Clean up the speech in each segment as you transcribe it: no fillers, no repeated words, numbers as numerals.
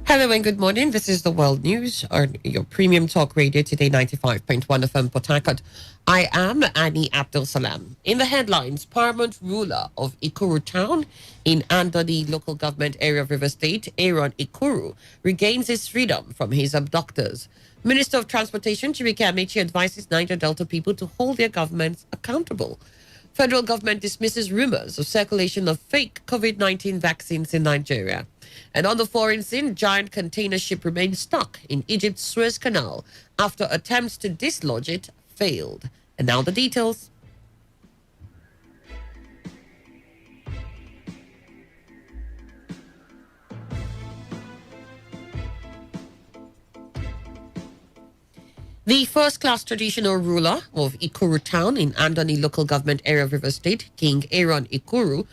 Hello and good morning. This is the World News on your premium talk radio today, 95.1 FM Port Harcourt. I am Annie Abdul Salam. In the headlines, paramount ruler of Ikuru town in Andoni local government area of River State, Aaron Ikuru, regains his freedom from his abductors. Minister of Transportation, Chibike Amechi, advises Niger Delta people to hold their governments accountable. Federal government dismisses rumors of circulation of fake COVID-19 vaccines in Nigeria. And on the foreign scene, giant container ship remains stuck in Egypt's Suez Canal after attempts to dislodge it failed. And now the details. The first-class traditional ruler of Ikuru town in Andoni local government area of River State, King Aaron Ikuru,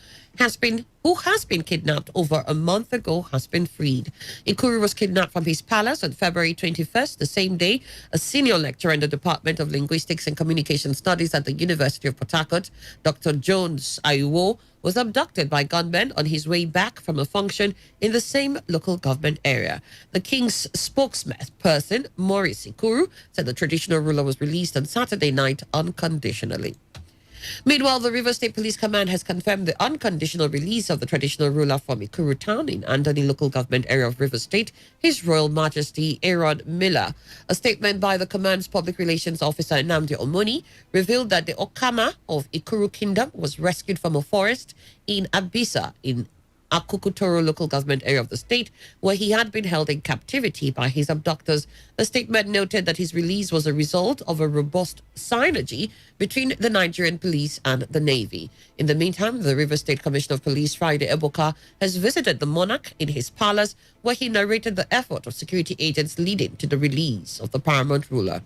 who has been kidnapped over a month ago, has been freed. Ikuru was kidnapped from his palace on February 21st, the same day a senior lecturer in the Department of Linguistics and Communication Studies at the University of Port Harcourt, Dr. Jones Ayuwo, was abducted by gunmen on his way back from a function in the same local government area. The king's spokesperson, Maurice Ikuru, said the traditional ruler was released on Saturday night unconditionally. Meanwhile, the River State Police Command has confirmed the unconditional release of the traditional ruler from Ikuru town in Andoni local government area of River State, His Royal Majesty Aaron Miller. A statement by the command's public relations officer Nnamdi Omoni revealed that the Okama of Ikuru Kingdom was rescued from a forest in Abisa in Akukutoro local government area of the state, where he had been held in captivity by his abductors. The statement noted that his release was a result of a robust synergy between the Nigerian police and the Navy. In the meantime, the River State Commissioner of Police, Friday Ebuka, has visited the monarch in his palace, where he narrated the effort of security agents leading to the release of the paramount ruler.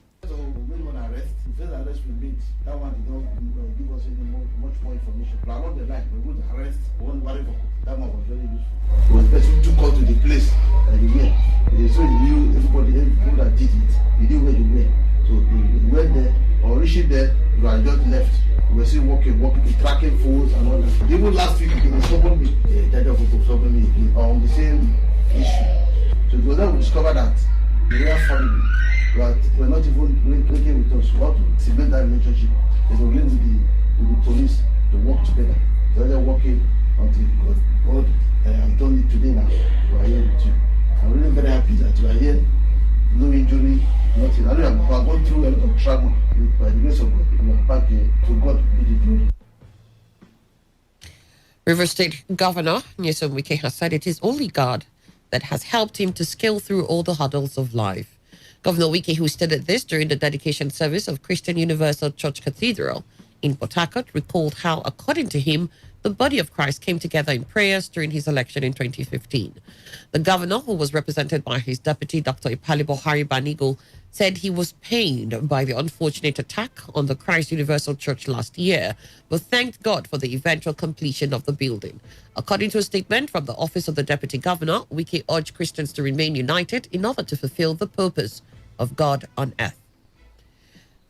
That man was very useful. He was the person who took us to the place that he went. So he knew everybody, every people that did it, he knew where they went. So he went there, or reaching there, we had just left. We were still walking, tracking phones and all that. Even last week, he was stopping me, Judge of stopping me again, on the same issue. So it was then we discovered that the real family were not even working with us. We want to cement that relationship. They were linked with the police to work together. So they're working until God has done it today now. We are here with you. I'm really very happy that you are here. No injury, nothing. I know I've gone through a lot of trouble by the grace of God. We are back here. To God be the glory. River State Governor Nyesom Wike has said it is only God that has helped him to scale through all the hurdles of life. Governor Wike, who stated this during the dedication service of Christian Universal Church Cathedral in Port Harcourt, recalled how, according to him, the body of Christ came together in prayers during his election in 2015. The governor, who was represented by his deputy, Dr. Ipalibo Hari Banigo, said he was pained by the unfortunate attack on the Christ Universal Church last year, but thanked God for the eventual completion of the building. According to a statement from the office of the deputy governor, Wike urged Christians to remain united in order to fulfill the purpose of God on earth.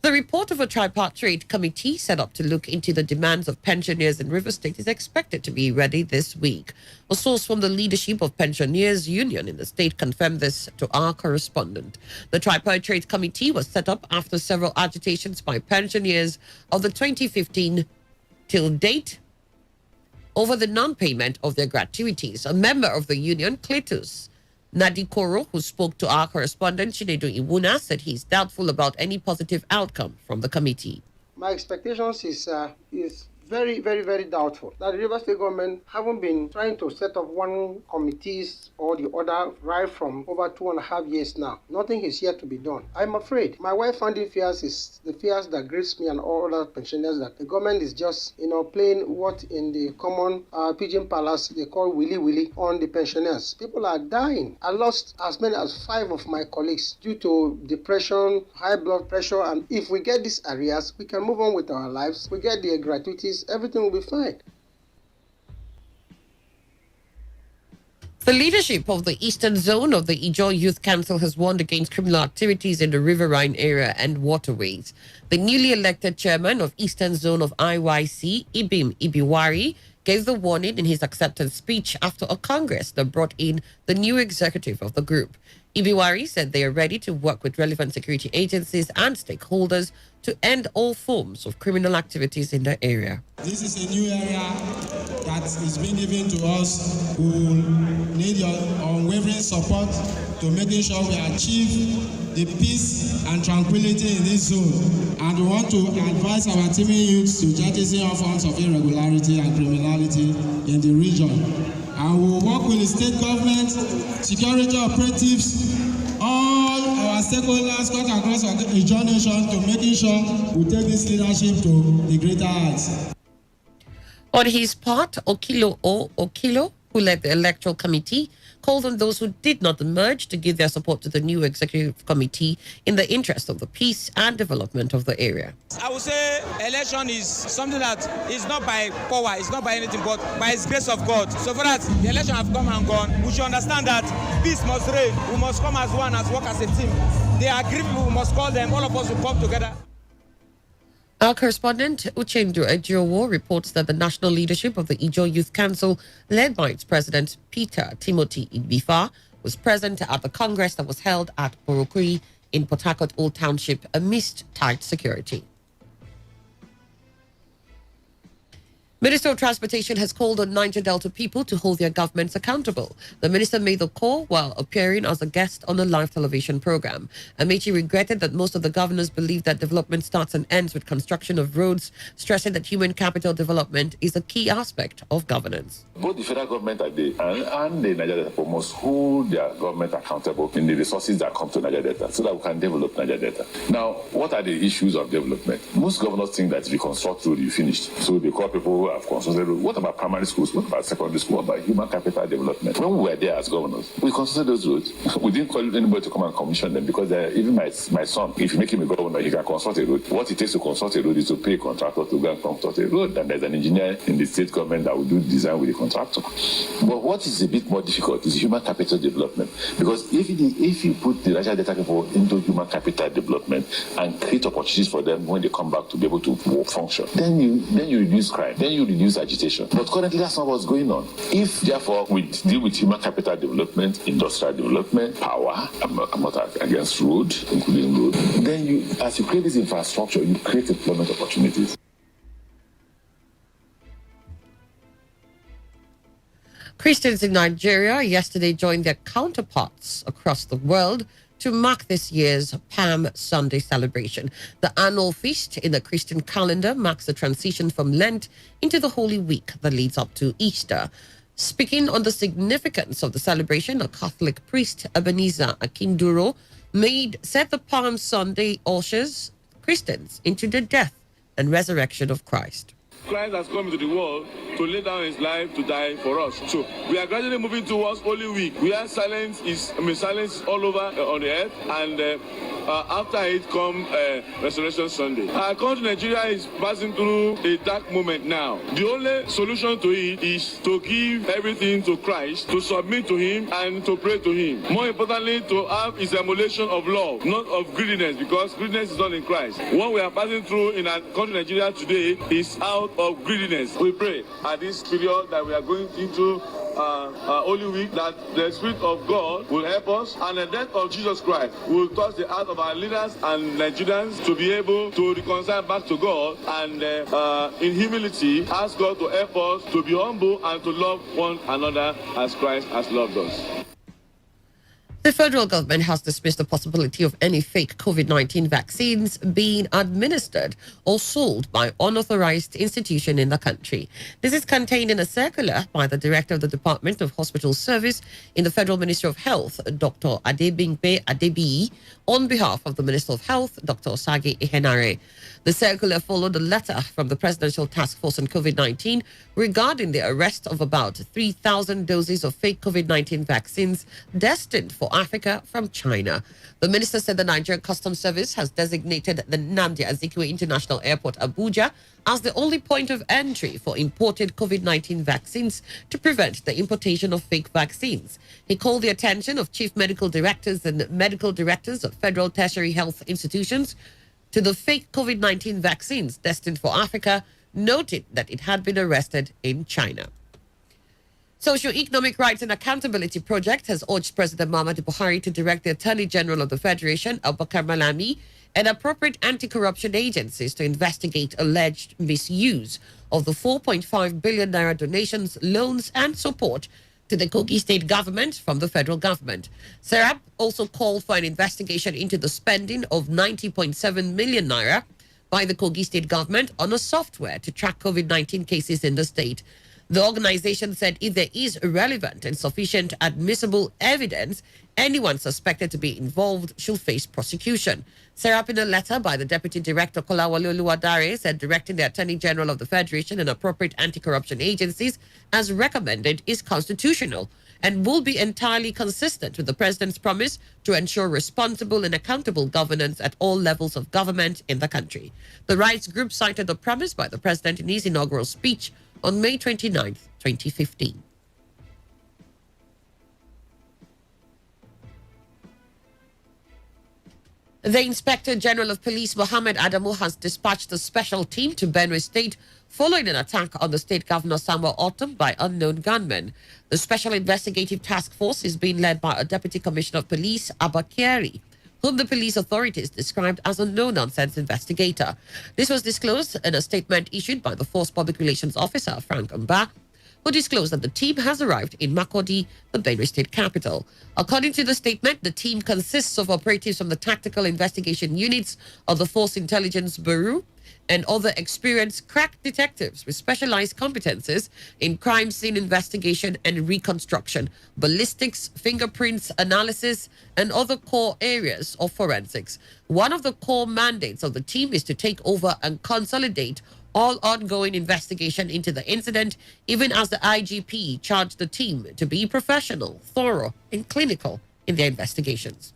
The report of a tripartite committee set up to look into the demands of pensioners in River State is expected to be ready this week. A source from the leadership of Pensioners Union in the state confirmed this to our correspondent. The tripartite committee was set up after several agitations by pensioners of the 2015 till date over the non-payment of their gratuities. A member of the union, Cletus Nadikoro, who spoke to our correspondent Chinedu Iwuna, said he's doubtful about any positive outcome from the committee. My expectations is very, very, very doubtful that the River State government haven't been trying to set up one committees or the other right from over 2.5 years now. Nothing is yet to be done. I'm afraid. My wife funding fears is the fears that grips me and all other pensioners, that the government is just, playing what in the common pigeon palace they call willy willy on the pensioners. People are dying. I lost as many as 5 of my colleagues due to depression, high blood pressure, and if we get these areas, we can move on with our lives. We get the gratuities, everything will be fine. The leadership of the Eastern Zone of the Ijaw Youth Council has warned against criminal activities in the riverine area and waterways. The newly elected chairman of Eastern Zone of IYC, Ibim Ibiwari, gave the warning in his acceptance speech after a Congress that brought in the new executive of the group. Ibiwari said they are ready to work with relevant security agencies and stakeholders to end all forms of criminal activities in the area. This is a new area that is being given to us who need your unwavering support to making sure we achieve the peace and tranquility in this zone. And we want to advise our teaming youths to jettison all forms of irregularity and criminality in the region. And we will work with the state government, security operatives, all our stakeholders cut across the nation to making sure we take this leadership to the greater heights. On his part, Okilo, who led the electoral committee, called on those who did not emerge to give their support to the new executive committee in the interest of the peace and development of the area. I would say election is something that is not by power, it's not by anything, but by His grace of God. So for that, the election have come and gone. We should understand that peace must reign. We must come as one, as work as a team. They are agreed, we must call them. All of us will come together. Our correspondent, Uchendu Ejiowo, reports that the national leadership of the Ijo Youth Council, led by its president, Peter Timothy Igbifa, was present at the Congress that was held at Borokuri in Port Harcourt Old Township amidst tight security. Minister of Transportation has called on Niger Delta people to hold their governments accountable. The minister made the call while appearing as a guest on a live television program. Amechi regretted that most of the governors believe that development starts and ends with construction of roads, stressing that human capital development is a key aspect of governance. Both the federal government and the Niger Delta must hold their government accountable in the resources that come to Niger Delta so that we can develop Niger Delta. Now, what are the issues of development? Most governors think that if you construct road, you finished. So they call people who have constructed road. What about primary schools? What about secondary school? What about human capital development? When we were there as governors, we constructed those roads. We didn't call anybody to come and commission them because even my son, if you make him a governor, he can construct a road. What it takes to construct a road is to pay a contractor to go and construct a road. And there's an engineer in the state government that will do design with the contractor. But what is a bit more difficult is human capital development. Because if you put the Niger Delta people into human capital development and create opportunities for them when they come back to be able to function, then you reduce crime, then you reduce agitation. But currently that's not what's going on. If therefore we deal with human capital development, industrial development, power, I'm not against road, including road, then as you create this infrastructure, you create employment opportunities. Christians in Nigeria yesterday joined their counterparts across the world to mark this year's Palm Sunday celebration. The annual feast in the Christian calendar marks the transition from Lent into the Holy Week that leads up to Easter. Speaking on the significance of the celebration, a Catholic priest, Ebenezer Akinduro, said the Palm Sunday ushers Christians into the death and resurrection of Christ. Christ has come into the world to lay down his life to die for us. So we are gradually moving towards Holy Week. We are silence all over on the earth, and after it comes Resurrection Sunday. Our country, Nigeria, is passing through a dark moment now. The only solution to it is to give everything to Christ, to submit to him, and to pray to him. More importantly, to have his emulation of love, not of greediness, because greediness is not in Christ. What we are passing through in our country, Nigeria, today is out of greediness. We pray at this period that we are going into Holy Week that the Spirit of God will help us, and the death of Jesus Christ will touch the heart of our leaders and Nigerians to be able to reconcile back to God and in humility ask God to help us to be humble and to love one another as Christ has loved us. The federal government has dismissed the possibility of any fake COVID-19 vaccines being administered or sold by unauthorized institution in the country. This is contained in a circular by the Director of the Department of Hospital Service in the Federal Ministry of Health, Dr. Adebimpe Adebiyi, on behalf of the Minister of Health, Dr. Osage Ihenare. The circular followed a letter from the Presidential Task Force on COVID-19 regarding the arrest of about 3,000 doses of fake COVID-19 vaccines destined for Africa from China. The minister said the Nigerian Customs Service has designated the Nnamdi Azikiwe International Airport, Abuja, as the only point of entry for imported COVID-19 vaccines to prevent the importation of fake vaccines. He called the attention of chief medical directors and medical directors of federal tertiary health institutions to the fake COVID-19 vaccines destined for Africa, noted that it had been arrested in China. Socio-Economic Rights and Accountability Project has urged President Muhammadu Buhari to direct the Attorney General of the Federation, Abubakar Malami, and appropriate anti-corruption agencies to investigate alleged misuse of the 4.5 billion naira donations, loans, and support to the Kogi state government from the federal government. Serap also called for an investigation into the spending of 90.7 million naira by the Kogi state government on a software to track COVID-19 cases in the state. The organization said if there is relevant and sufficient admissible evidence, anyone suspected to be involved should face prosecution. Serap, in a letter by the Deputy Director Kolawole Oluwadare, said directing the Attorney General of the Federation and appropriate anti-corruption agencies as recommended is constitutional and will be entirely consistent with the President's promise to ensure responsible and accountable governance at all levels of government in the country. The rights group cited the promise by the President in his inaugural speech on May 29, 2015. The Inspector General of Police, Mohammed Adamu, has dispatched a special team to Benue State following an attack on the state governor Samuel Autumn by unknown gunmen. The Special Investigative Task Force is being led by a Deputy Commissioner of Police, Abba Kiari, whom the police authorities described as a no-nonsense investigator. This was disclosed in a statement issued by the Force Public Relations Officer, Frank Mba, who disclosed that the team has arrived in Makurdi, the Benue State capital. According to the statement, the team consists of operatives from the Tactical Investigation Units of the Force Intelligence Bureau and other experienced crack detectives with specialized competences in crime scene investigation and reconstruction, ballistics, fingerprints analysis, and other core areas of forensics. One of the core mandates of the team is to take over and consolidate all ongoing investigation into the incident, even as the IGP charged the team to be professional, thorough, and clinical in their investigations.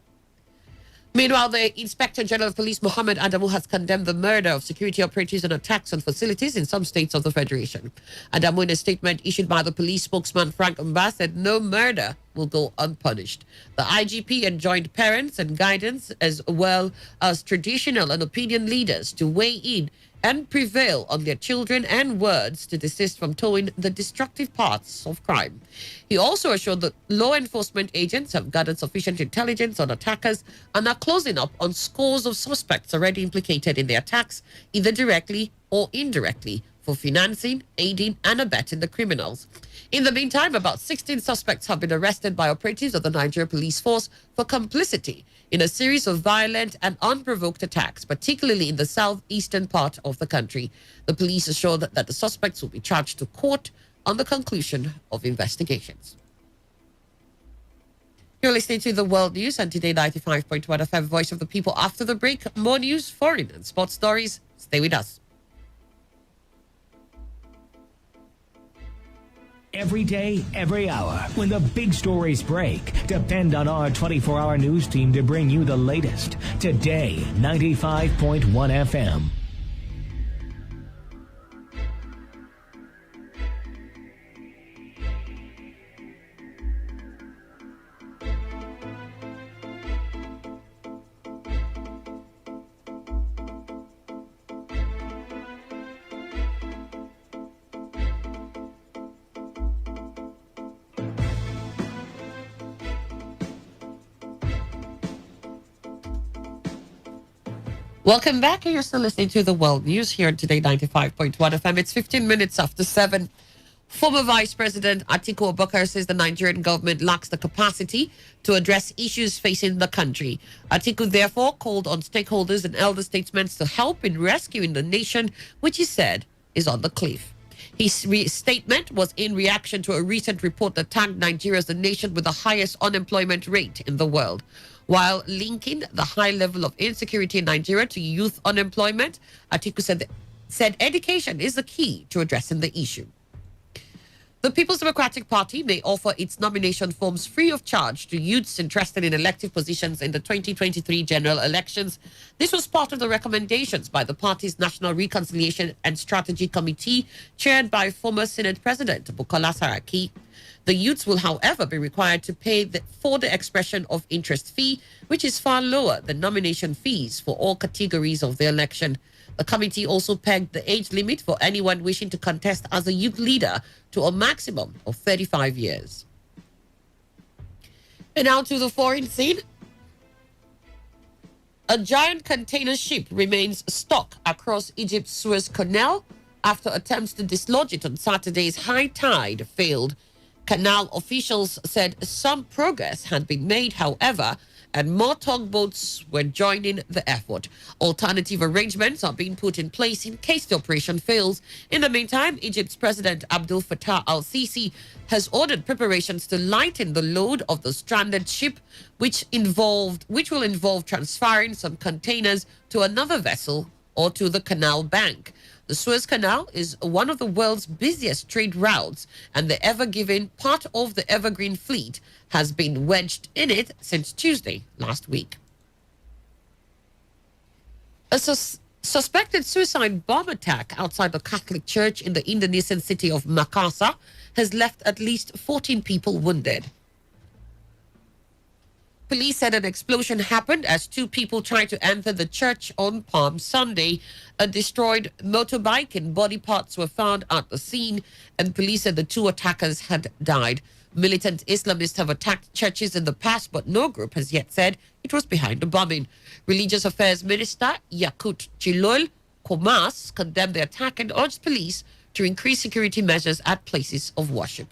Meanwhile, the Inspector General of Police, Mohammed Adamu, has condemned the murder of security operatives and attacks on facilities in some states of the Federation. Adamu, in a statement issued by the police spokesman Frank Mba, said no murder will go unpunished. The IGP enjoined parents and guidance as well as traditional and opinion leaders to weigh in and prevail on their children and words to desist from towing the destructive paths of crime. He also assured that law enforcement agents have gathered sufficient intelligence on attackers and are closing up on scores of suspects already implicated in the attacks, either directly or indirectly, for financing, aiding, and abetting the criminals. In the meantime, about 16 suspects have been arrested by operatives of the Nigeria Police Force for complicity in a series of violent and unprovoked attacks, particularly in the southeastern part of the country. The police assured that the suspects will be charged to court on the conclusion of investigations. You're listening to the World News and Today 95.1 FM, Voice of the People. After the break, more news, foreign and sports stories. Stay with us. Every day, every hour, when the big stories break, depend on our 24-hour news team to bring you the latest. Today, 95.1 FM. Welcome back. You're still listening to the World News here on Today 95.1 FM. It's 15 minutes after 7. Former Vice President Atiku Abubakar says the Nigerian government lacks the capacity to address issues facing the country. Atiku therefore called on stakeholders and elder statesmen to help in rescuing the nation, which he said is on the cliff. His statement was in reaction to a recent report that tagged Nigeria as the nation with the highest unemployment rate in the world. While linking the high level of insecurity in Nigeria to youth unemployment, Atiku said education is the key to addressing the issue. The People's Democratic Party may offer its nomination forms free of charge to youths interested in elective positions in the 2023 general elections. This was part of the recommendations by the party's National Reconciliation and Strategy Committee, chaired by former Senate President Bukola Saraki. The youths will, however, be required to pay for the expression of interest fee, which is far lower than nomination fees for all categories of the election. The committee also pegged the age limit for anyone wishing to contest as a youth leader to a maximum of 35 years. And now to the foreign scene. A giant container ship remains stuck across Egypt's Suez Canal after attempts to dislodge it on Saturday's high tide failed. Canal officials said some progress had been made, however, and more tugboats were joining the effort. Alternative arrangements are being put in place in case the operation fails. In the meantime, Egypt's President Abdel Fattah al-Sisi has ordered preparations to lighten the load of the stranded ship, which will involve transferring some containers to another vessel or to the canal bank. The Suez Canal is one of the world's busiest trade routes, and the part of the Evergreen Fleet has been wedged in it since Tuesday last week. A suspected suicide bomb attack outside the Catholic Church in the Indonesian city of Makassar has left at least 14 people wounded. Police said an explosion happened as two people tried to enter the church on Palm Sunday. A destroyed motorbike and body parts were found at the scene, and police said the two attackers had died. Militant Islamists have attacked churches in the past, but no group has yet said it was behind the bombing. Religious Affairs Minister Yakut Chilol Komas condemned the attack and urged police to increase security measures at places of worship.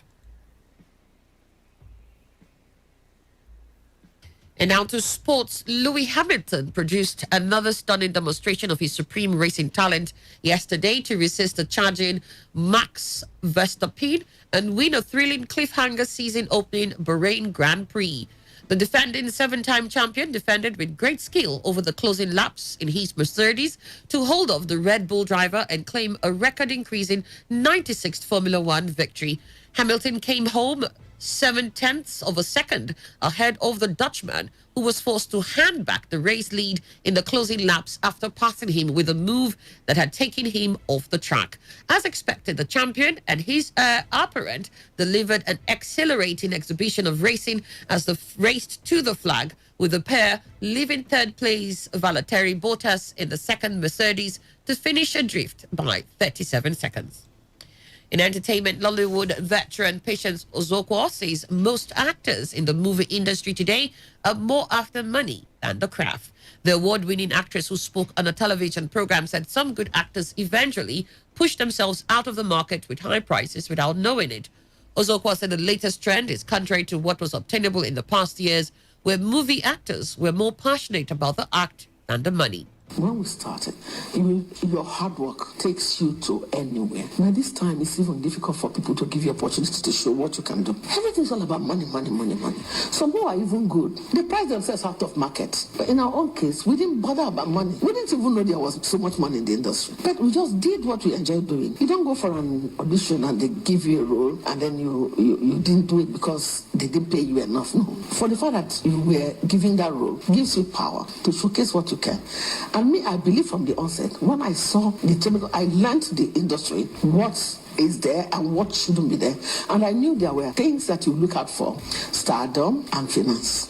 And now to sports. Lewis Hamilton produced another stunning demonstration of his supreme racing talent yesterday to resist the charging Max Verstappen and win a thrilling cliffhanger season-opening Bahrain Grand Prix. The defending seven-time champion defended with great skill over the closing laps in his Mercedes to hold off the Red Bull driver and claim a record-increasing 96th Formula One victory. Hamilton came home 0.7 of a second ahead of the Dutchman, who was forced to hand back the race lead in the closing laps after passing him with a move that had taken him off the track. As expected, the champion and his apparent delivered an exhilarating exhibition of racing as they raced to the flag, with the pair leaving third place Valtteri Bottas in the second Mercedes to finish adrift by 37 seconds. In entertainment, Nollywood veteran Patience Ozokwo says most actors in the movie industry today are more after money than the craft. The award-winning actress who spoke on a television program said some good actors eventually push themselves out of the market with high prices without knowing it. Ozokwo said the latest trend is contrary to what was obtainable in the past years, where movie actors were more passionate about the act than the money. When we started, your hard work takes you to anywhere. Now this time it's even difficult for people to give you opportunity to show what you can do. Everything's all about money, money, money, money. Some who are even good, they price themselves out of market. But in our own case, we didn't bother about money. We didn't even know there was so much money in the industry. But we just did what we enjoyed doing. You don't go for an audition and they give you a role and then you didn't do it because they didn't pay you enough. No. For the fact that you were given that role gives you power to showcase what you can. And me, I believe from the onset, when I saw the technical, I learned the industry, what is there and what shouldn't be there. And I knew there were things that you look out for, stardom and finance.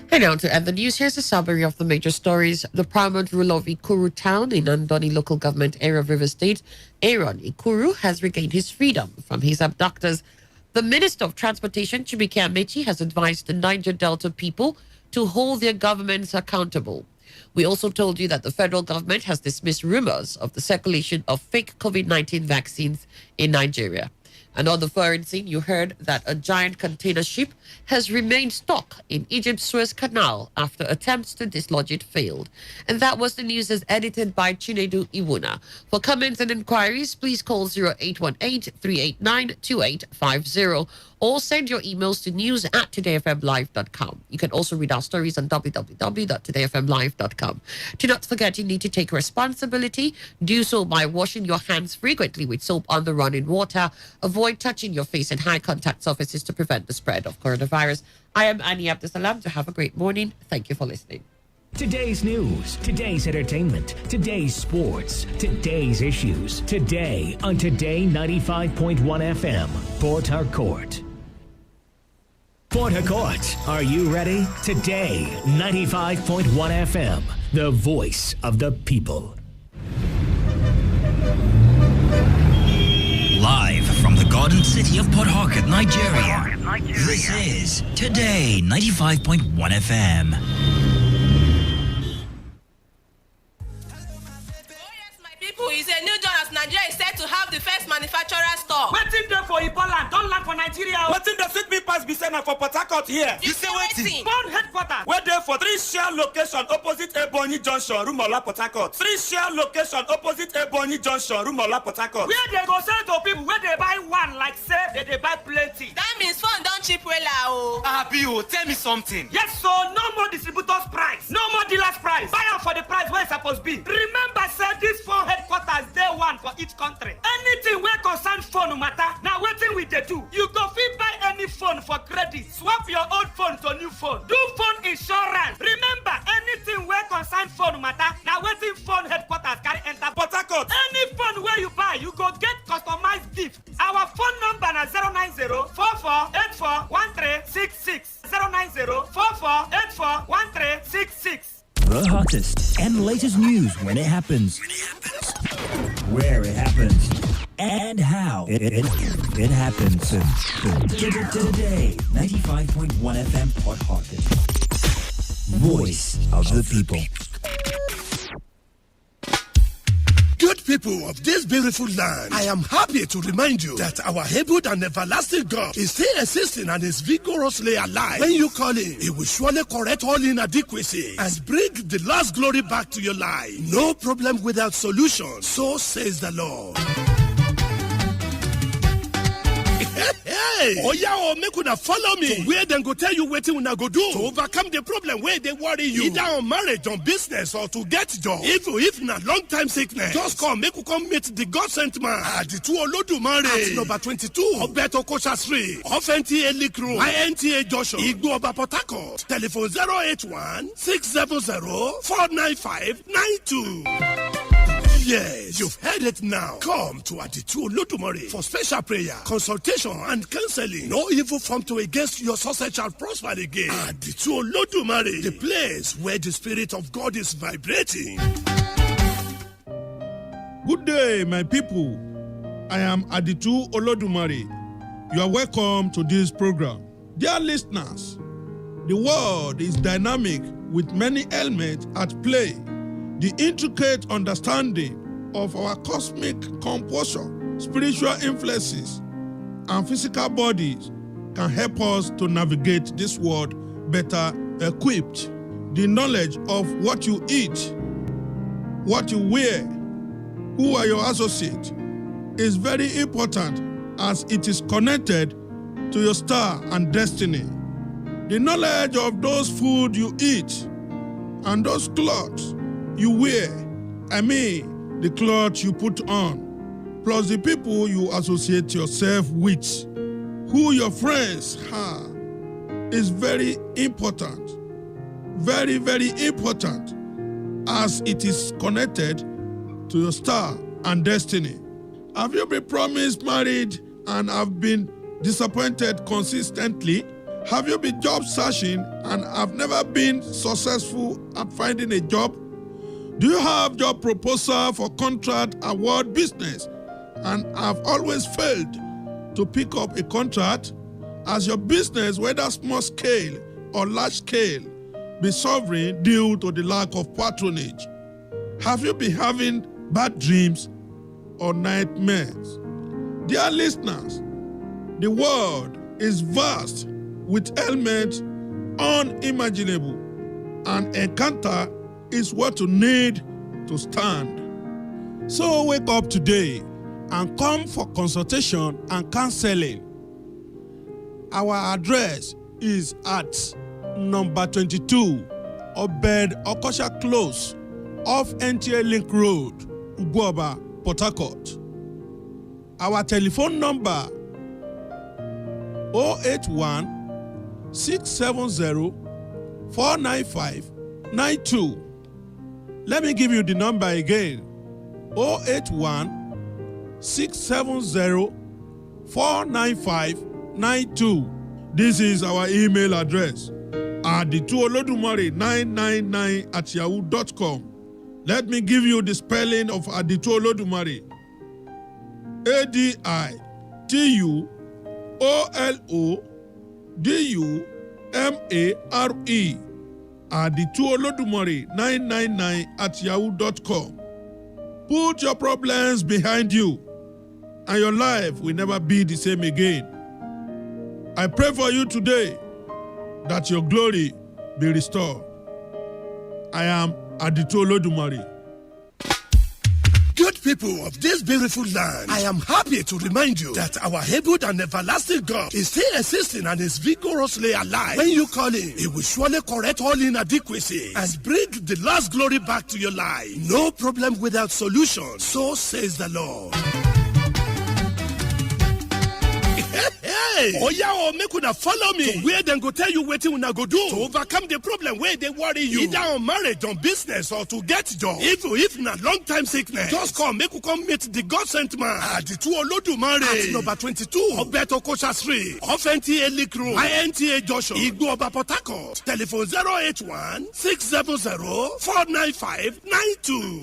And now to end the news, here's a summary of the major stories. The paramount ruler of Ikuru town in Andoni local government area of River State, Aaron Ikuru, has regained his freedom from his abductors. The Minister of Transportation, Chibuike Amechi, has advised the Niger Delta people to hold their governments accountable. We also told you that the federal government has dismissed rumors of the circulation of fake COVID-19 vaccines in Nigeria. And on the foreign scene, you heard that a giant container ship has remained stuck in Egypt's Suez Canal after attempts to dislodge it failed. And that was the news as edited by Chinedu Iwuna. For comments and inquiries, please call 0818-389-2850 or send your emails to news@todayfmlive.com. You can also read our stories on www.todayfmlive.com. Do not forget you need to take responsibility. Do so by washing your hands frequently with soap on the running water. Avoid touching your face in high contact surfaces to prevent the spread of coronavirus. I am Annie Abdusalam. Have a great morning. Thank you for listening. Today's news, today's entertainment, today's sports, today's issues. Today on Today 95.1 FM, Port Harcourt. Port Harcourt, are you ready? Today, 95.1 FM, the voice of the people. Live from the Garden City of Port Harcourt, Nigeria. This is Today 95.1 FM. Is a new job as Nigeria is set to have the first manufacturer store. Waiting there for Ebola, don't land for Nigeria. Waiting the sweet me pass be sent for Port Harcourt here. You say waiting. Phone headquarters. We're there for 3 share location opposite Ebonyi Junction, Rumola, Port Harcourt. 3 share location opposite Ebonyi Junction, Rumola, Port Harcourt. Where they go sell to people where they buy one, like say they buy plenty. That means phone don't cheap well oh. Bio, tell me something. Yes, so no more distributors price, no more dealers price. Buy out for the price where it's supposed to be. Remember, sir, this phone headquarters day one for each country. Anything where concern phone matter. Now waiting with the do. You go fit buy any phone for credit. Swap your old phone to new phone. Do phone insurance. Remember, anything where concern phone matter. Now waiting phone headquarters carry enter Port Harcourt. Any phone where you buy, you go get customized gift. Our phone number is 090-4484-1366. 090-4484-1366. The hottest and latest news when it happens, where it happens, and how it happens. Today, 95.1 FM Port Harcourt. Voice of the people. Good people of this beautiful land, I am happy to remind you that our able and everlasting God is still existing and is vigorously alive. When you call him, he will surely correct all inadequacies and bring the last glory back to your life. No problem without solution, so says the Lord. Hey, oh make una follow me to where them go tell you wetin una go do to overcome the problem where they worry you, either on marriage, on business, or to get job. If na long time sickness, just come make you come meet the God sent man at the two Olodumare at number 22 Obeto Kosha Street off NTA Lake Road, INTA Junction, Igbo Oba Port Harcourt. Telephone 081-600-49592. Yes, you've heard it now. Come to Aditu Olodumare for special prayer, consultation, and counseling. No evil form to against your success shall prosper again. Aditu Olodumare, the place where the Spirit of God is vibrating. Good day, my people. I am Aditu Olodumare. You are welcome to this program. Dear listeners, the world is dynamic with many elements at play. The intricate understanding of our cosmic composure, spiritual influences, and physical bodies can help us to navigate this world better equipped. The knowledge of what you eat, what you wear, who are your associates is very important as it is connected to your star and destiny. The knowledge of those food you eat and those clothes you wear, the clothes you put on, plus the people you associate yourself with, who your friends are, is very important. Very, very important, as it is connected to your star and destiny. Have you been promised married and have been disappointed consistently? Have you been job searching and have never been successful at finding a job? Do you have job proposal for contract award business and have always failed to pick up a contract? As your business, whether small scale or large scale, be suffering due to the lack of patronage? Have you been having bad dreams or nightmares? Dear listeners, the world is vast with elements unimaginable, and encounter is what you need to stand. So wake up today and come for consultation and counseling. Our address is at number 22 Obed Okosha Close off NTA Link Road, Ugwoba, Port Harcourt. Our telephone number 081-670-495-92. Let me give you the number again. 081-670-495-92. This is our email address, adituolodumare999@yahoo.com. Let me give you the spelling of Aditu Olodumare. ADITUOLODUMARE. Aditu Olodumare999@yahoo.com. Put your problems behind you, and your life will never be the same again. I pray for you today that your glory be restored. I am Aditu Olodumare. Good people of this beautiful land, I am happy to remind you that our able and everlasting God is still existing and is vigorously alive. When you call him, he will surely correct all inadequacies and bring the last glory back to your life. No problem without solution, so says the Lord. Oh yeah, make una follow me. Where then go tell you what you una go do to overcome the problem where they worry you. Either on marriage, on business, or to get job. If na long time sickness, just come make you come meet the God sent man. Aditu Olodumare at number 22 Obeto Kosha Street, off NTA Lake Road, INTA Joshua, Igbo Oba Port Harcourt. Telephone 081-600-49592.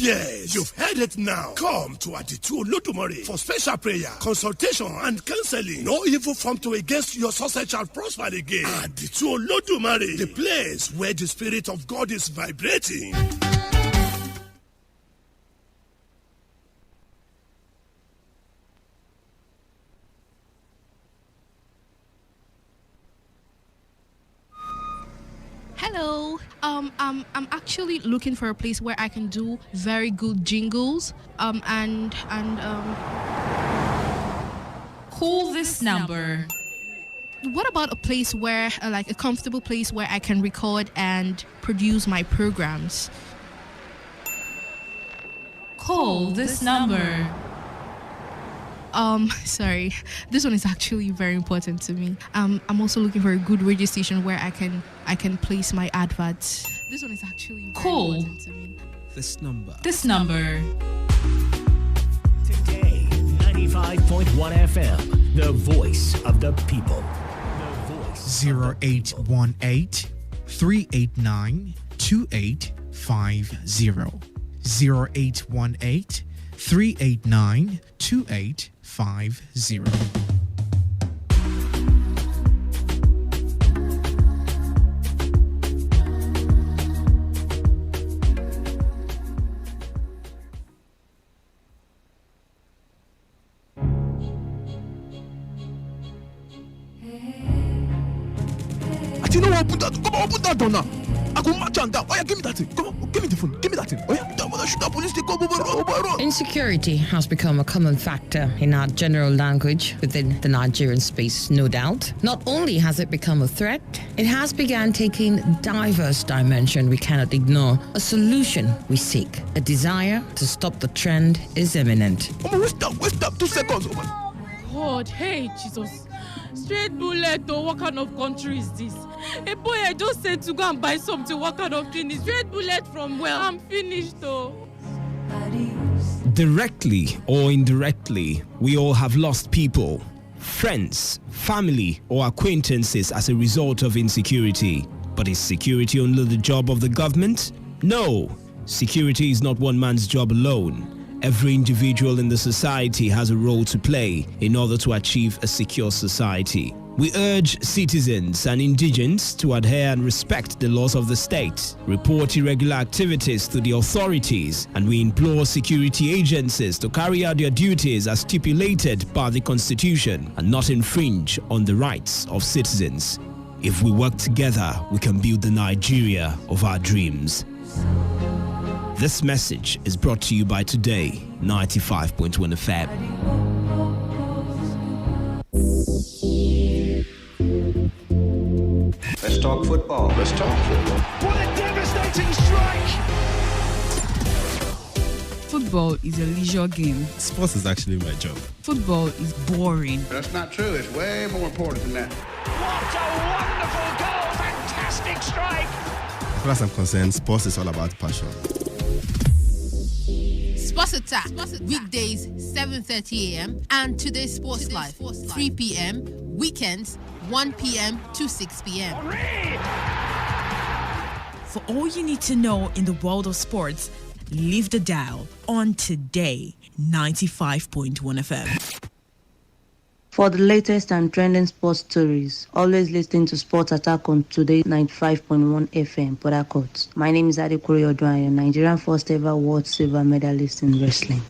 Yes, you've heard it now. Come to Aditu Olodumare for special prayer, consultation, and counseling. No evil form to against your success shall prosper again. Aditu Olodumare, the place where the Spirit of God is vibrating. Hello. I'm actually looking for a place where I can do very good jingles. Call this number. What about a place where, like a comfortable place where I can record and produce my programs? Call this number. Sorry. This one is actually very important to me. I'm also looking for a good radio station where I can place my adverts. This one is actually very important to me. This number. Today, 95.1 FM, the voice of the people. 0818 389 2850. 0818 389 2850. You know what? Put that down now. I go match and down. Oh yeah, give me that thing. Come on, give me the phone. Give me that thing. Oh yeah, shoot that police. They come over. Insecurity has become a common factor in our general language within the Nigerian space, no doubt. Not only has it become a threat, it has begun taking diverse dimension we cannot ignore. A solution we seek. A desire to stop the trend is imminent. Waste up 2 seconds. Oh my God, hey Jesus. Straight bullet, though. What kind of country is this? Hey boy, I just said to go and buy something. What kind of thing is straight bullet from where? I'm finished though. Directly or indirectly, we all have lost people, friends, family, or acquaintances as a result of insecurity. But is security only the job of the government? No, security is not one man's job alone. Every individual in the society has a role to play in order to achieve a secure society. We urge citizens and indigents to adhere and respect the laws of the state, report irregular activities to the authorities, and we implore security agencies to carry out their duties as stipulated by the Constitution and not infringe on the rights of citizens. If we work together, we can build the Nigeria of our dreams. This message is brought to you by Today 95.1 FM. Let's talk football. What a devastating strike! Football is a leisure game. Sports is actually my job. Football is boring. That's not true. It's way more important than that. What a wonderful goal! Fantastic strike! As far as I'm concerned, sports is all about passion. Sports Attack, weekdays 7:30 a.m. and Today's Sports Live, 3 p.m. Weekends, 1 p.m. to 6 p.m. For all you need to know in the world of sports, leave the dial on Today 95.1 FM. For the latest and trending sports stories, always listen to Sports Attack on Today 95.1 FM, Port Harcourt. My name is Adekuri Odwanya, Nigerian first ever world silver medalist in wrestling.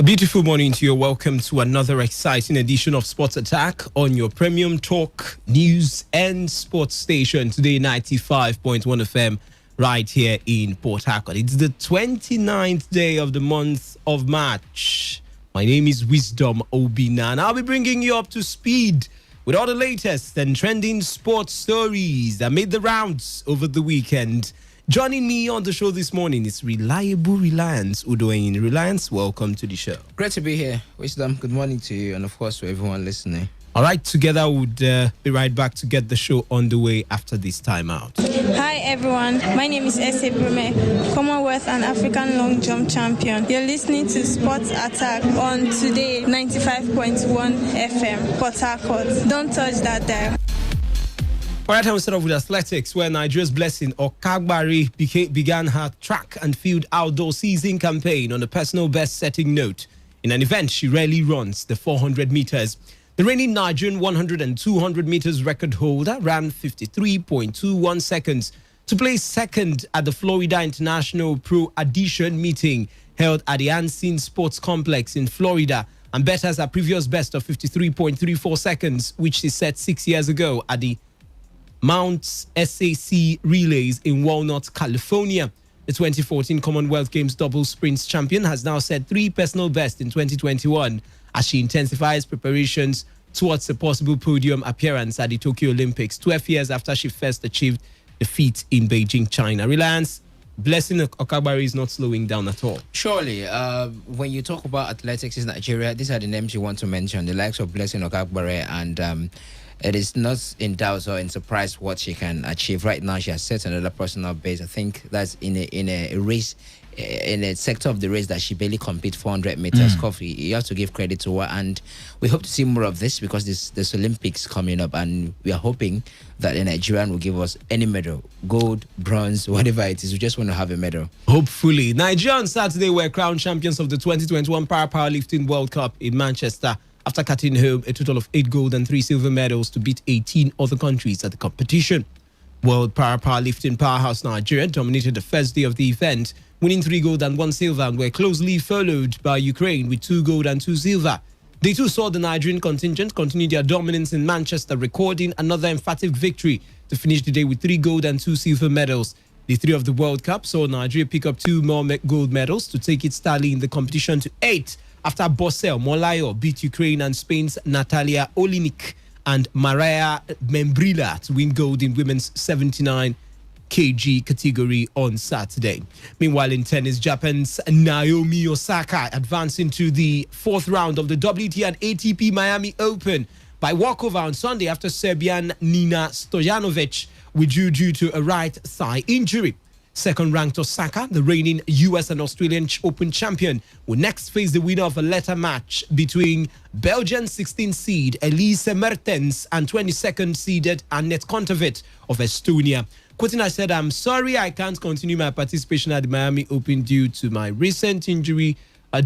Beautiful morning to you. Welcome to another exciting edition of Sports Attack on your premium talk, news and sports station, Today 95.1 FM, right here in Port Harcourt. It's the 29th day of the month of March. My name is Wisdom Obina, and I'll be bringing you up to speed with all the latest and trending sports stories that made the rounds over the weekend. Joining me on the show this morning is Reliable Reliance Udoyin. Reliance, welcome to the show. Great to be here. Wisdom, good morning to you and of course to everyone listening. All right, together we'll be right back to get the show on the way after this time out. Hi everyone, my name is Ese Brume, Commonwealth and African long jump champion. You're listening to Sports Attack on Today 95.1 FM, Port Harcourt. Don't touch that dial. All right, I'm starting off with athletics, where Nigeria's Blessing Okagbari began her track and field outdoor season campaign on a personal best-setting note. In an event she rarely runs, the 400 meters. The reigning Nigerian 100 and 200 meters record holder ran 53.21 seconds to place second at the Florida International Pro Addition meeting held at the Ansin Sports Complex in Florida, and betters her previous best of 53.34 seconds, which she set 6 years ago at the Mount SAC Relays in Walnut, California. The 2014 Commonwealth Games double sprints champion has now set 3 personal bests in 2021 as she intensifies preparations towards a possible podium appearance at the Tokyo Olympics, 12 years after she first achieved the feat in Beijing, China. Reliance, Blessing Okagbari is not slowing down at all. Surely, when you talk about athletics in Nigeria, these are the names you want to mention, the likes of Blessing Okagbari, and it is not in doubt or in surprise what she can achieve. Right now, she has set another personal base. I think that's in a race, in a sector of the race that she barely competes 400 meters. Coffee, you have to give credit to her, and we hope to see more of this because this Olympics coming up, and we are hoping that the Nigerian will give us any medal, gold, bronze, whatever it is. We just want to have a medal. Hopefully. Nigeria on Saturday were crowned champions of the 2021 Powerlifting World Cup in Manchester, after cutting home a total of 8 gold and 3 silver medals to beat 18 other countries at the competition. World Powerlifting powerhouse Nigeria dominated the first day of the event, winning 3 gold and 1 silver, and were closely followed by Ukraine with 2 gold and 2 silver. They too saw the Nigerian contingent continue their dominance in Manchester, recording another emphatic victory to finish the day with 3 gold and 2 silver medals. The 3 of the World Cup saw Nigeria pick up 2 more gold medals to take its tally in the competition to 8, after Bossel Molayo beat Ukraine and Spain's Natalia Olinik and Maria Membrila to win gold in women's 79 kg category on Saturday. Meanwhile, in tennis, Japan's Naomi Osaka advancing to the 4th round of the WTA and ATP Miami Open by walkover on Sunday after Serbian Nina Stojanovic withdrew due to a right thigh injury. Second-ranked Osaka, the reigning US and Australian Open champion, will next face the winner of a latter match between Belgian 16th seed Elise Mertens and 22nd seeded Annette Kontaveit of Estonia. Quoting, said, "I'm sorry I can't continue my participation at the Miami Open due to my recent injury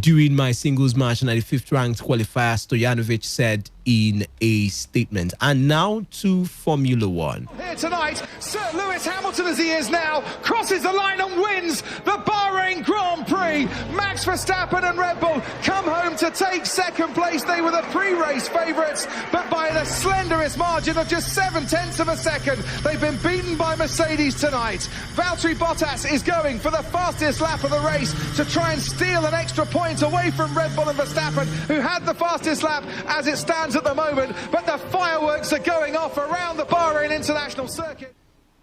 during my singles match," and at the 5th-ranked qualifier, Stojanovic said in a statement. And now to Formula One. Here tonight, Sir Lewis Hamilton, as he is now, crosses the line and wins the Bahrain Grand Prix. Max Verstappen and Red Bull come home to take second place. They were the pre-race favourites, but by the slenderest margin of just 0.7 of a second, they've been beaten by Mercedes tonight. Valtteri Bottas is going for the fastest lap of the race to try and steal an extra point away from Red Bull and Verstappen, who had the fastest lap as it stands at the moment, but the fireworks are going off around the Bahrain International Circuit.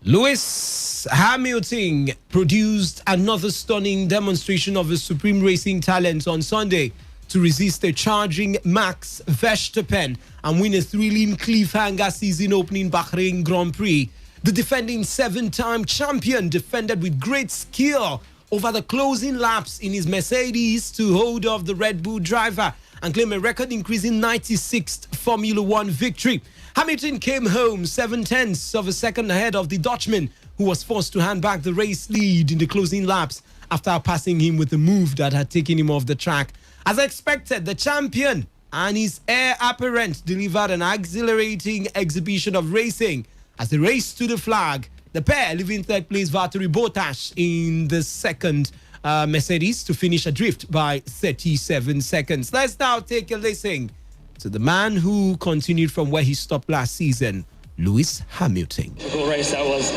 Lewis Hamilton produced another stunning demonstration of his supreme racing talent on Sunday to resist a charging Max Verstappen and win a thrilling cliffhanger season-opening Bahrain Grand Prix. The defending 7-time champion defended with great skill over the closing laps in his Mercedes to hold off the Red Bull driver and claim a record-increasing 96th Formula One victory. Hamilton came home 7/10 of a second ahead of the Dutchman, who was forced to hand back the race lead in the closing laps after passing him with a move that had taken him off the track. As expected, the champion and his heir apparent delivered an exhilarating exhibition of racing as they raced to the flag. The pair leaving third place Valtteri Bottas in the second Mercedes to finish adrift by 37 seconds. Let's now take a listen to the man who continued from where he stopped last season, Lewis Hamilton. Difficult race that was.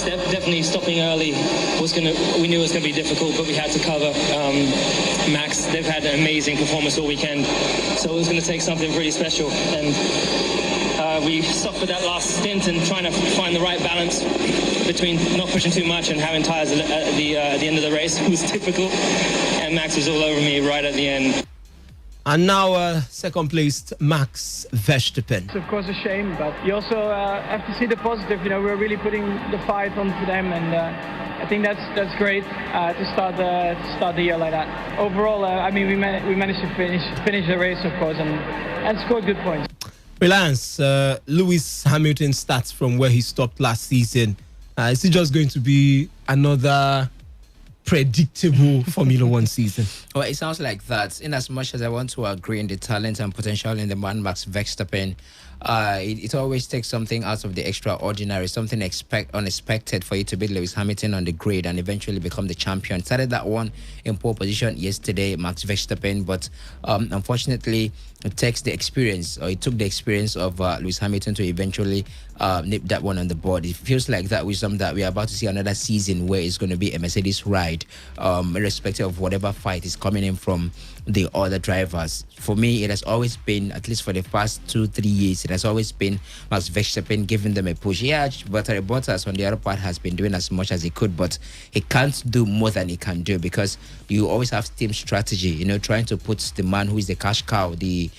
Definitely stopping early we knew it was going to be difficult, but we had to cover. Max, they've had an amazing performance all weekend, so it was going to take something really special. And we suffered that last stint and trying to find the right balance between not pushing too much and having tyres at the end of the race. It was difficult, and Max was all over me right at the end. And now second placed Max Verstappen. It's of course a shame, but you also have to see the positive. You know, we're really putting the fight on for them, and I think that's great to start the year like that. Overall, I mean, we managed to finish the race, of course, and scored good points. Relance, Lewis Hamilton starts from where he stopped last season. Is it just going to be another predictable Formula One season? Well, it sounds like that. In as much as I want to agree in the talent and potential in the man Max Verstappen, it always takes something out of the extraordinary, something unexpected for you to beat Lewis Hamilton on the grid and eventually become the champion. Started that one in pole position yesterday, Max Verstappen, but unfortunately it takes the experience, or it took the experience of Lewis Hamilton to eventually nip that one on the board. It feels like that wisdom that we are about to see another season where it's going to be a Mercedes ride, irrespective of whatever fight is coming in from the other drivers. For me, it has always been, at least for the past 2-3 years, it has always been Max Verstappen giving them a push. Yeah, Valtteri Bottas on the other part has been doing as much as he could, but he can't do more than he can do because you always have team strategy, you know, trying to put the man who is the cash cow, the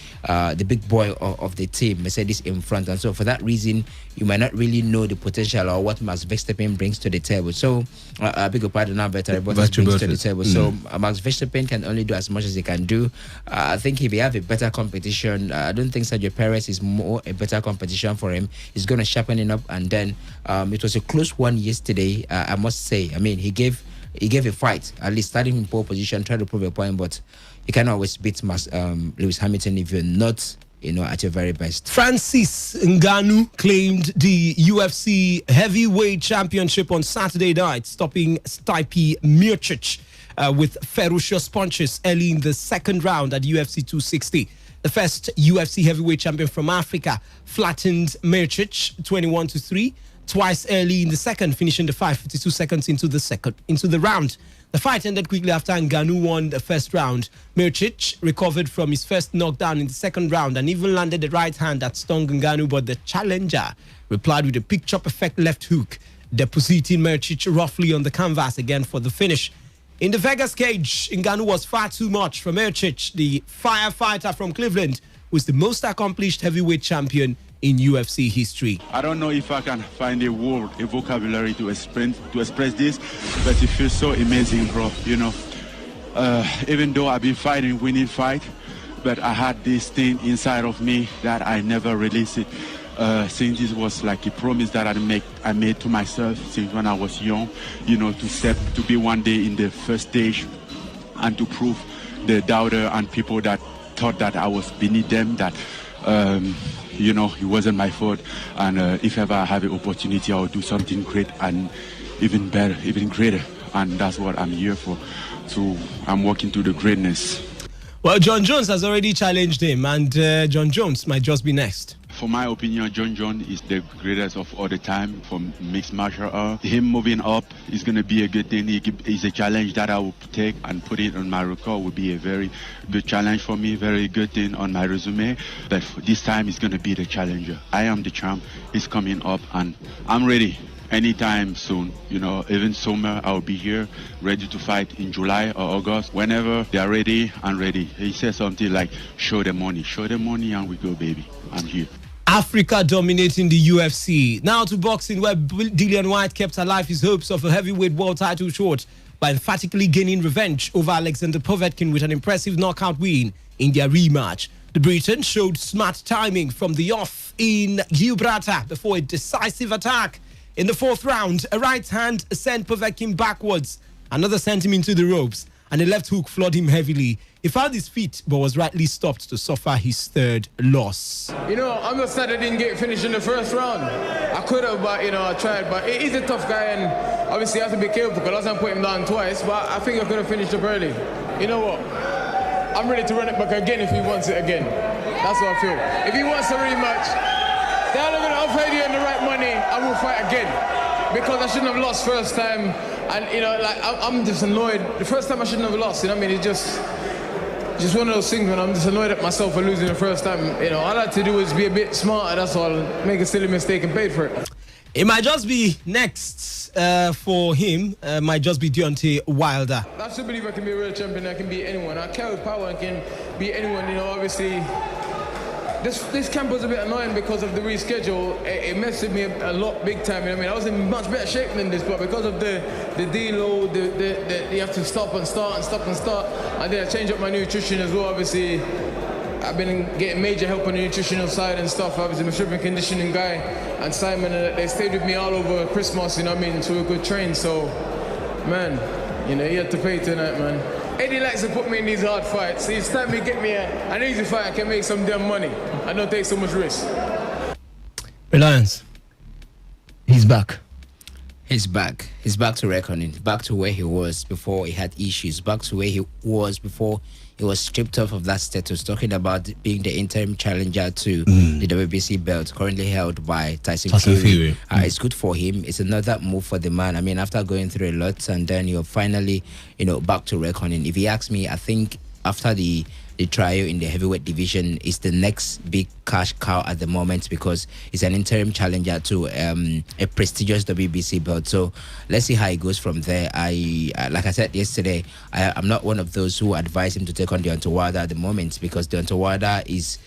big boy of the team, Mercedes, in front. And so for that reason, you might not really know the potential or what Max Verstappen brings to the table. So, I beg your pardon now, Valtteri Bottas brings to the table. So, Max Verstappen can only do as much as he can do. I think if he have a better competition, I don't think Sergio Perez is more a better competition for him. He's going to sharpen it up. And then it was a close one yesterday, I must say. I mean, he gave a fight, at least starting in pole position, trying to prove a point, but you can't always beat Lewis Hamilton if you're not, you know, at your very best. Francis Ngannou claimed the UFC heavyweight championship on Saturday night, stopping Stipe Miocic with ferocious punches early in the second round at UFC 260. The first UFC heavyweight champion from Africa flattened Miocic 21-3 twice early in the second, finishing the fight 52 seconds into the round. The fight ended quickly after Ngannou won the first round. Miocic recovered from his first knockdown in the second round and even landed the right hand that stung Ngannou, but the challenger replied with a picture-perfect left hook, depositing Miocic roughly on the canvas again for the finish. In the Vegas cage, Ngannou was far too much for Miocic, the firefighter from Cleveland, who is the most accomplished heavyweight champion in UFC history. I don't know if I can find a word, a vocabulary to express this, but it feels so amazing, bro. You know, even though I've been fighting winning fight, but I had this thing inside of me that I never released it. Since this was like a promise that I made to myself since when I was young, you know, to be one day in the first stage and to prove the doubter and people that thought that I was beneath them, that you know, it wasn't my fault, and if ever I have an opportunity, I'll do something great and even better, even greater, and that's what I'm here for. So I'm working to the greatness. Well, John Jones has already challenged him, and John Jones might just be next. For my opinion, John Jones is the greatest of all the time for mixed martial art. Him moving up is going to be a good thing. It's a challenge that I will take and put it on my record. Will be a very good challenge for me, very good thing on my resume. But this time, he's going to be the challenger. I am the champ. He's coming up, and I'm ready. anytime soon. Even summer, I'll be here, ready to fight in July or August. Whenever they are ready, I'm ready. He said something like, show the money, and we go, baby. I'm here. Africa dominating the UFC. Now to boxing, where Dillian White kept alive his hopes of a heavyweight world title short by emphatically gaining revenge over Alexander Povetkin with an impressive knockout win in their rematch. The Briton showed smart timing from the off in Gibraltar before a decisive attack. In the fourth round, a right hand sent Povetkin backwards, another sent him into the ropes, and a left hook floored him heavily. He found his feet but was rightly stopped to suffer his third loss. I'm just sad I didn't get finished in the first round. I could have, but I tried. But he's a tough guy, and obviously I have to be careful because I put him down twice. But I think I could have finished up early. You know what? I'm ready to run it back again if he wants it again. That's what I feel. If he wants a rematch, then I'm going to offer you the right money. I will fight again because I shouldn't have lost first time. And I'm just annoyed. The first time I shouldn't have lost. It's just one of those things when I'm just annoyed at myself for losing the first time. All I had to do is be a bit smarter. That's all. Make a silly mistake and pay for it. It might just be next for him. Might just be Deontay Wilder. I still believe I can be a real champion. I can beat anyone. I carry power. I can beat anyone. Obviously, this camp was a bit annoying because of the reschedule. It messed with me a lot, big time. I was in much better shape than this, but because of the deload, you have to stop and start and stop and start. And then I changed up my nutrition as well. Obviously, I've been getting major help on the nutritional side and stuff. Obviously, my strength and conditioning guy and Simon, they stayed with me all over Christmas. So we're good trained. So, man, you had to pay tonight, man. Eddie likes to put me in these hard fights. So it's time to get me an easy fight. I can make some damn money. I don't take so much risk. Reliance, he's back. He's back. He's back to reckoning. Back to where he was before he had issues. Back to where he was before he was stripped off of that status. Talking about being the interim challenger to the WBC belt, currently held by Tyson Fury. It's good for him. It's another move for the man. After going through a lot, and then you're finally, back to reckoning. If he asks me, I think after the trial in the heavyweight division is the next big cash cow at the moment because it's an interim challenger to a prestigious WBC belt. So let's see how it goes from there. Like I said yesterday, I'm not one of those who advise him to take on Deontay Wilder at the moment because Deontay Wilder is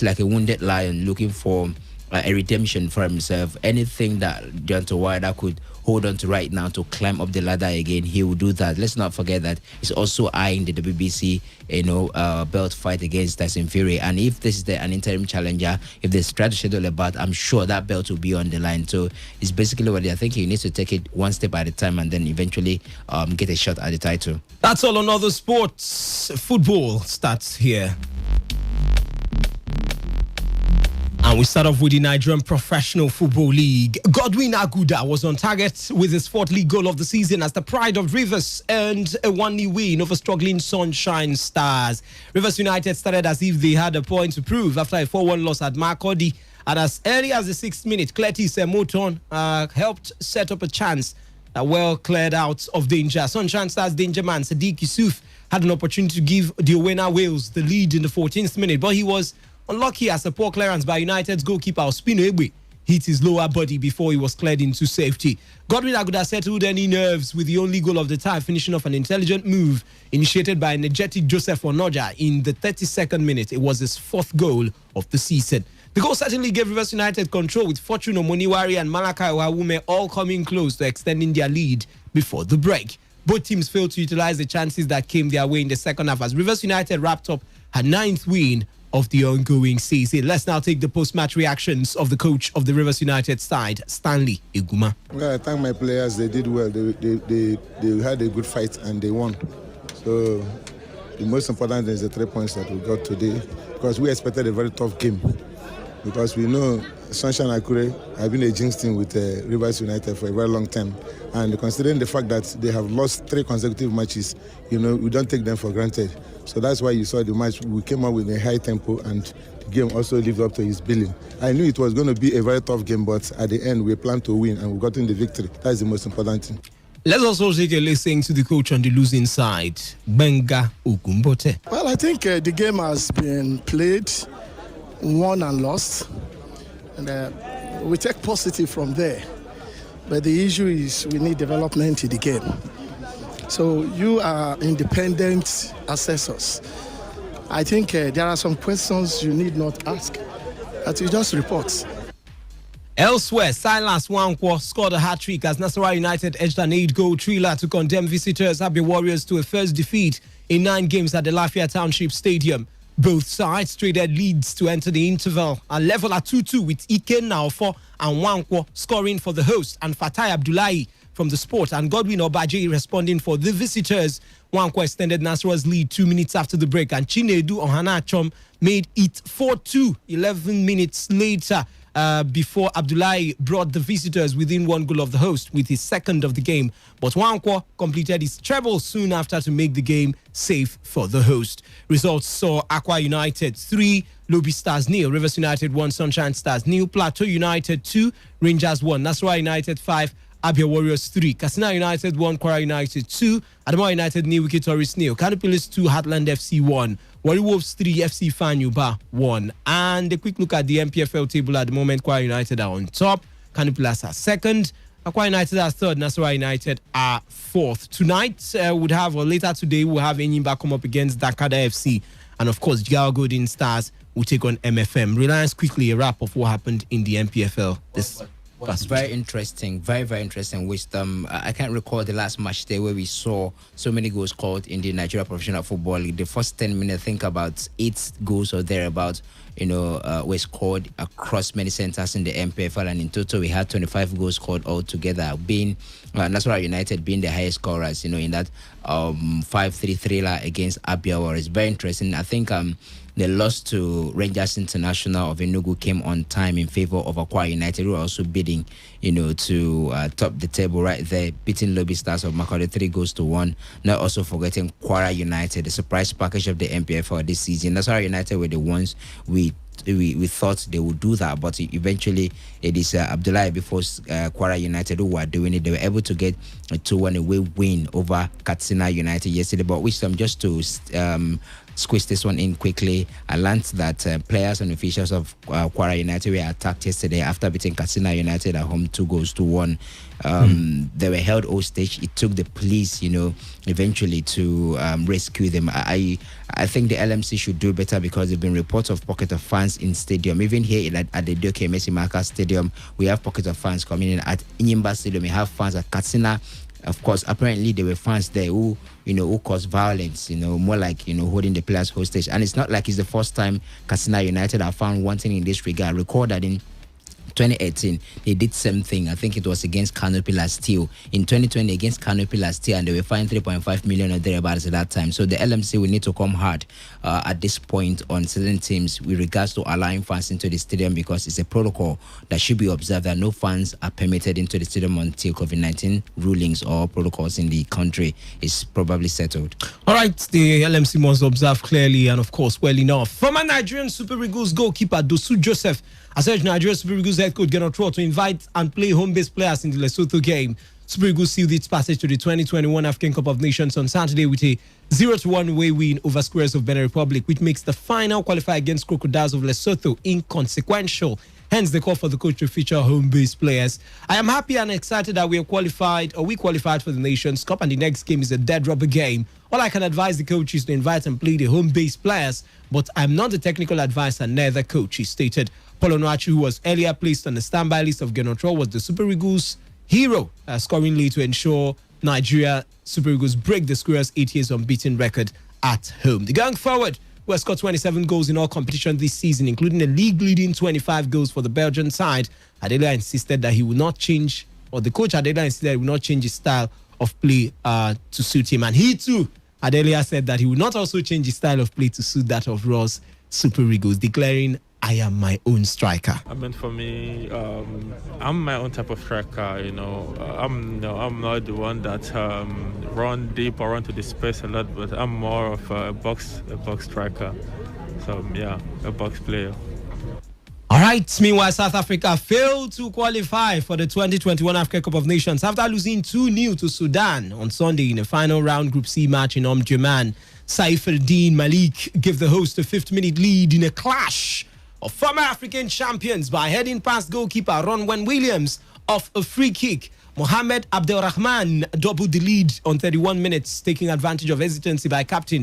like a wounded lion looking for a redemption for himself. Anything that Deontay Wilder could hold on to right now to climb up the ladder again, he will do that. Let's not forget that he's also eyeing the WBC, belt fight against Tyson Fury. And if this is an interim challenger, if they try to schedule a bout, I'm sure that belt will be on the line. So it's basically what I think he needs to take it one step at a time and then eventually get a shot at the title. That's all on other sports. Football starts here. And we start off with the Nigerian Professional Football League. Godwin Aguda was on target with his fourth league goal of the season as the Pride of Rivers earned a 1-0 win over struggling Sunshine Stars. Rivers United started as if they had a point to prove after a 4-1 loss at Makurdi. And as early as the 6th minute, Cletis Moton helped set up a chance that well cleared out of danger. Sunshine Stars danger man Sadiq Yusuf had an opportunity to give the Owena Wales the lead in the 14th minute, but he was unlucky as a poor clearance by United's goalkeeper Ospino Egbe hit his lower body before he was cleared into safety. Godwin Aguda settled any nerves with the only goal of the tie, finishing off an intelligent move initiated by energetic Joseph Onoja in the 32nd minute. It was his fourth goal of the season. The goal certainly gave Rivers United control, with Fortune Omoniwari and Malachi Owawume all coming close to extending their lead before the break. Both teams failed to utilize the chances that came their way in the second half as Rivers United wrapped up her 9th win of the ongoing season. Let's now take the post-match reactions of the coach of the Rivers United side, Stanley Iguma. Well, I thank my players. They did well. They had a good fight and they won. So the most important is the 3 points that we got today, because we expected a very tough game. Because we know Sunshine Akure have been a jinx team with Rivers United for a very long time. And considering the fact that they have lost 3 consecutive matches, we don't take them for granted. So that's why you saw the match. We came out with a high tempo and the game also lived up to its billing. I knew it was going to be a very tough game, but at the end we planned to win and we got in the victory. That's the most important thing. Let's also take a listen to the coach on the losing side, Benga Ogumbote. Well, I think the game has been played, won and lost. And we take positive from there. but the issue is we need development in the game. So you are independent assessors. I think there are some questions you need not ask, that you just report. Elsewhere, Silas Nwankwo scored a hat-trick as Nasarawa United edged an 8-goal thriller to condemn visitors Abia Warriors to a first defeat in 9 games at the Lafayette Township Stadium. Both sides traded leads to enter the interval, a level at 2-2 with Ike Naofo and Nwankwo scoring for the host and Fatai Abdullahi from the Sport and Godwin Obaje responding for the visitors. Nwankwo extended Nasarawa's lead 2 minutes after the break and Chinedu Ohanachom made it 4-2 11 minutes later. Before Abdullahi brought the visitors within 1 goal of the host with his second of the game. But Nwankwo completed his treble soon after to make the game safe for the host. Results saw Aqua United 3, Lobby Stars 0, Rivers United 1, Sunshine Stars 0, Plateau United 2, Rangers 1, Nasarawa United 5, Abia Warriors 3, Katsina United 1, Kwara United 2, Adamawa United 0, Wiki Tourist 0, Canopilis 2, Heartland FC 1, Warri Wolves 3, FC Fanyuba 1. And a quick look at the MPFL table at the moment. Kwara United are on top, Canopilas are second, Aqua United are third, Nasarawa United are fourth. Tonight, later today, we'll have Enyimba come up against Dakada FC. And of course, Jigawa Golden Stars will take on MFM. Reliance, quickly, a wrap of what happened in the MPFL this was very interesting, very, very interesting wisdom. I can't recall the last match day where we saw so many goals scored in the Nigeria Professional Football League. The first 10 minutes, I think about 8 goals or thereabouts, were scored across many centers in the MPFL, and in total we had 25 goals scored altogether, being Nasarawa United being the highest scorers, in that 5-3 thriller against Abia Warriors. Very interesting. I think the loss to Rangers International of Enugu came on time in favor of Aqua United, who are also bidding, to top the table right there, beating Lobby Stars of Macaulay 3-1. Not also forgetting Kwara United, the surprise package of the MPFL this season. Nasarawa United were the ones we thought they would do that, but eventually it is Abdullahi before Kwara United who were doing it. They were able to get a 2-1 away win over Katsina United yesterday. But wisdom, just to squeeze this one in quickly, I learned that players and officials of Kwara United were attacked yesterday after beating Katsina United at home 2-1. They were held hostage. It took the police, eventually to rescue them. I think the LMC should do better, because there have been reports of pocket of fans in stadium. Even here at the Doke Mesimaka Stadium, we have pocket of fans coming in. At Inyimba Stadium, we have fans at Katsina. Of course, apparently there were fans there who caused violence, more like, holding the players hostage. And it's not like it's the first time Katsina United are found wanting in this regard. Recall that in 2018, they did same thing. I think it was against Canopy Steel. In 2020, against Canopy Steel, and they were fined 3.5 million or thereabouts at that time. So the LMC will need to come hard at this point on certain teams with regards to allowing fans into the stadium, because it's a protocol that should be observed that no fans are permitted into the stadium until COVID-19 rulings or protocols in the country is probably settled. All right, the LMC must observe clearly and, of course, well enough. Former Nigerian Super Eagles goalkeeper Dosu Joseph has urged Nigerian Super Eagles head coach Genotro to invite and play home-based players in the Lesotho game. Super Eagles sealed its passage to the 2021 African Cup of Nations on Saturday with a 0-1 away win over Squares of Benin Republic, which makes the final qualifier against Crocodiles of Lesotho inconsequential. Hence the call for the coach to feature home-based players. I am happy and excited that we qualified for the Nations Cup, and the next game is a dead rubber game. All I can advise the coach is to invite and play the home-based players, but I'm not the technical advisor, neither coach, he stated. Paulo Onuachu, who was earlier placed on the standby list of Genotro, was the Super Eagles hero, scoring late to ensure Nigeria Super Eagles break the Squares' 8 years unbeaten record at home. The going forward, who has scored 27 goals in all competitions this season, including a league-leading 25 goals for the Belgian side, Adela insisted that he would not change, or the coach Adela insisted he would not change his style of play to suit him. And he too, Adelia said that he would not also change his style of play to suit that of Raw's Super Eagles, declaring, "I am my own striker." I mean, for me, I'm my own type of striker. I'm not the one that run deep or run to the space a lot, but I'm more of a box striker. So yeah, a box player. All right. Meanwhile, South Africa failed to qualify for the 2021 Africa Cup of Nations after losing 2-0 to Sudan on Sunday in a final round Group C match in Omdurman. Saif El-Din Malik gave the host a 5th-minute lead in a clash of former African champions by heading past goalkeeper Ronwen Williams off a free kick. Mohamed Abdelrahman doubled the lead on 31 minutes, taking advantage of hesitancy by captain